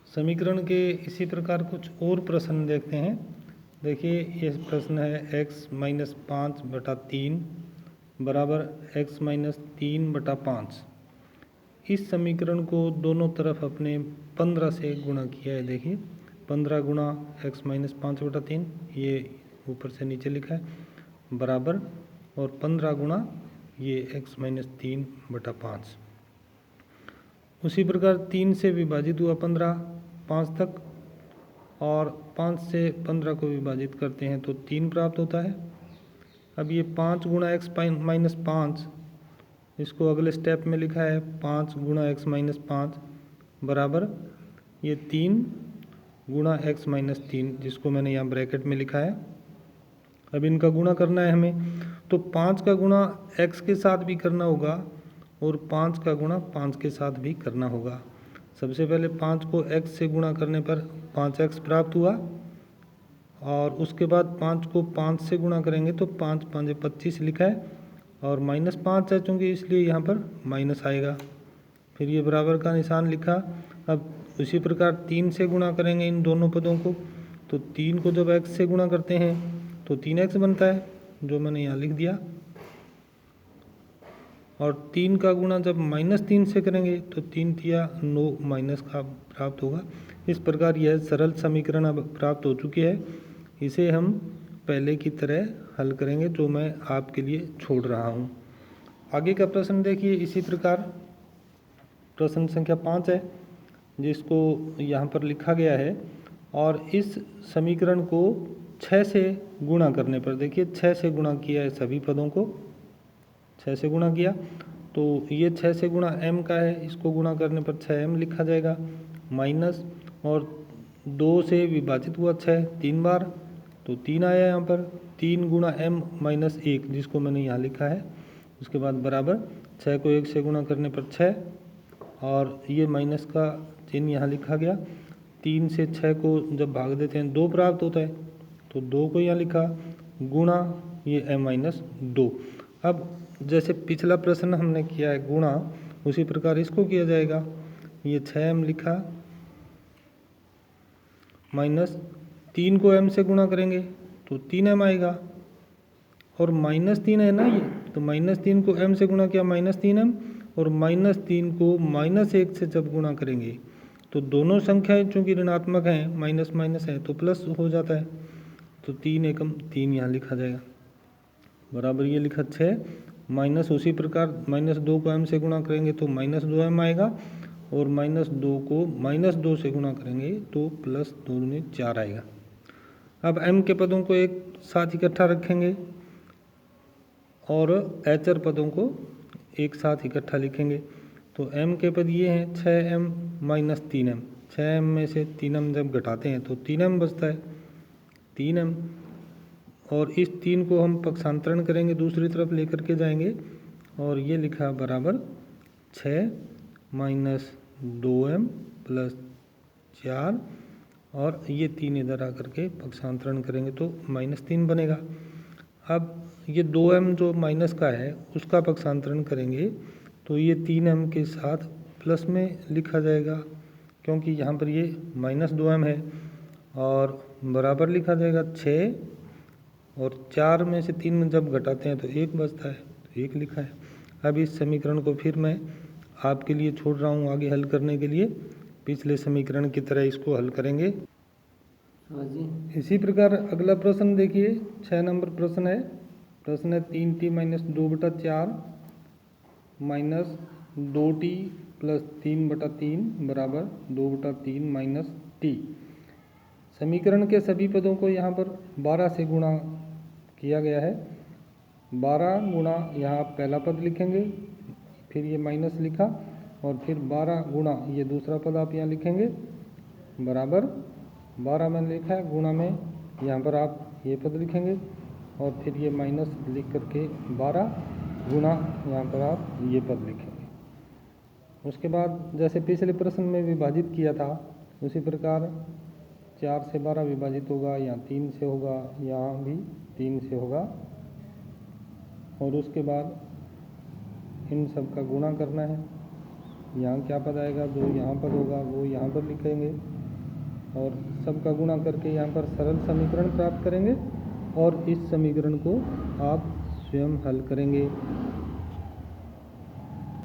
समीकरण के इसी प्रकार कुछ और प्रश्न देखते हैं। देखिए ये प्रश्न है x-5/3 बराबर x-3/5। इस समीकरण को दोनों तरफ अपने 15 से गुणा किया है। देखिए 15 गुणा x-5/3, ये ऊपर से नीचे लिखा है बराबर, और 15 गुणा ये x-3/5। उसी प्रकार 3 से विभाजित हुआ 15 5 तक, और 5 से 15 को विभाजित करते हैं तो 3 प्राप्त होता है। अब ये 5 गुणा x-5, इसको अगले स्टेप में लिखा है 5 गुणा x-5 बराबर ये 3 गुणा x-3, जिसको मैंने यहाँ ब्रैकेट में लिखा है। अब इनका गुणा करना है हमें, तो 5 का गुणा x के साथ भी करना होगा और 5 का गुणा 5 के साथ भी करना होगा। सबसे पहले 5 को x से गुणा करने पर 5x प्राप्त हुआ, और उसके बाद 5 को 5 से गुणा करेंगे तो 5 5 25 लिखा है, और -5 है चूँकि इसलिए यहाँ पर माइनस आएगा। फिर ये बराबर का निशान लिखा। अब उसी प्रकार 3 से गुणा करेंगे इन दोनों पदों को, तो 3 को जब x से गुणा करते हैं तो 3x बनता है, जो मैंने यहाँ लिख दिया। और 3 का गुणा जब -3 से करेंगे तो 3 तिया 9 माइनस का प्राप्त होगा। इस प्रकार यह सरल समीकरण अब प्राप्त हो चुकी है। इसे हम पहले की तरह हल करेंगे, जो मैं आपके लिए छोड़ रहा हूँ। आगे का प्रश्न देखिए इसी प्रकार। प्रश्न संख्या 5 है, जिसको यहाँ पर लिखा गया है, और इस समीकरण को 6 से गुणा करने पर, देखिए 6 से गुणा किया है, सभी पदों को 6 से गुणा किया, तो ये 6 से गुणा m का है, इसको गुणा करने पर 6m लिखा जाएगा माइनस, और 2 से विभाजित हुआ 6 3 बार, तो 3 आया यहाँ पर, 3 गुणा m माइनस 1, जिसको मैंने यहाँ लिखा है। उसके बाद बराबर 6 को 1 से गुणा करने पर 6, और ये माइनस का चिन्ह यहाँ लिखा गया। 3 से 6 को जब भाग देते हैं 2 प्राप्त होता है, तो 2 को यहाँ लिखा गुणा ये m-2। अब जैसे पिछला प्रश्न हमने किया है गुणा, उसी प्रकार इसको किया जाएगा। ये 6m लिखा माइनस 3 को m से गुणा करेंगे तो 3m आएगा, और -3 है ना ये, तो -3 को m से गुणा किया -3m, और -3 को -1 से जब गुणा करेंगे तो दोनों संख्याएं चूंकि ऋणात्मक हैं, माइनस माइनस है तो प्लस हो जाता है, तो 3 एकम 3 यहाँ लिखा जाएगा बराबर ये लिखा 6 माइनस, उसी प्रकार -2 को m से गुणा करेंगे तो -2m आएगा, और -2 को -2 से गुणा करेंगे तो +2 में 4 आएगा। अब m के पदों को एक साथ इकट्ठा रखेंगे और एचर पदों को एक साथ इकट्ठा लिखेंगे। तो m के पद ये हैं 6m माइनस 3m, 6m में से 3m जब घटाते हैं तो 3m बचता है 3m, और इस 3 को हम पक्षांतरण करेंगे, दूसरी तरफ लेकर के जाएंगे, और ये लिखा बराबर 6 माइनस 2m प्लस 4, और ये 3 इधर आकर के पक्षांतरण करेंगे तो -3 बनेगा। अब ये 2m जो माइनस का है उसका पक्षांतरण करेंगे तो ये 3m के साथ प्लस में लिखा जाएगा, क्योंकि यहाँ पर ये -2m है, और बराबर लिखा जाएगा 6, और 4 में से 3 में जब घटाते हैं तो 1 बचता है, तो 1 लिखा है। अब इस समीकरण को फिर मैं आपके लिए छोड़ रहा हूँ आगे हल करने के लिए। पिछले समीकरण की तरह इसको हल करेंगे। हाँ जी। इसी प्रकार अगला प्रश्न देखिए, 6 नंबर प्रश्न है। प्रश्न है 3t minus 2/4 minus 2t plus 3/3 बराबर 2/3 माइनस t। समीकरण के सभी पदों को यहाँ पर 12 से गुणा किया गया है। 12 गुणा, यहाँ पहला पद लिखेंगे, फिर ये माइनस लिखा, और फिर 12 गुणा ये दूसरा पद आप यहाँ लिखेंगे बराबर 12 मैंने लिखा है, गुणा में यहाँ पर आप ये पद लिखेंगे, और फिर ये माइनस लिख करके 12 गुणा यहाँ पर आप ये पद लिखेंगे। उसके बाद जैसे पिछले प्रश्न में विभाजित किया था उसी प्रकार 4 से 12 विभाजित होगा, यहाँ 3 से होगा, यहाँ भी 3 से होगा, और उसके बाद इन सब का गुणा करना है। यहाँ क्या पद आएगा, जो यहाँ पद होगा वो यहाँ पर लिखेंगे, और सबका गुणा करके यहाँ पर सरल समीकरण प्राप्त करेंगे और इस समीकरण को आप स्वयं हल करेंगे।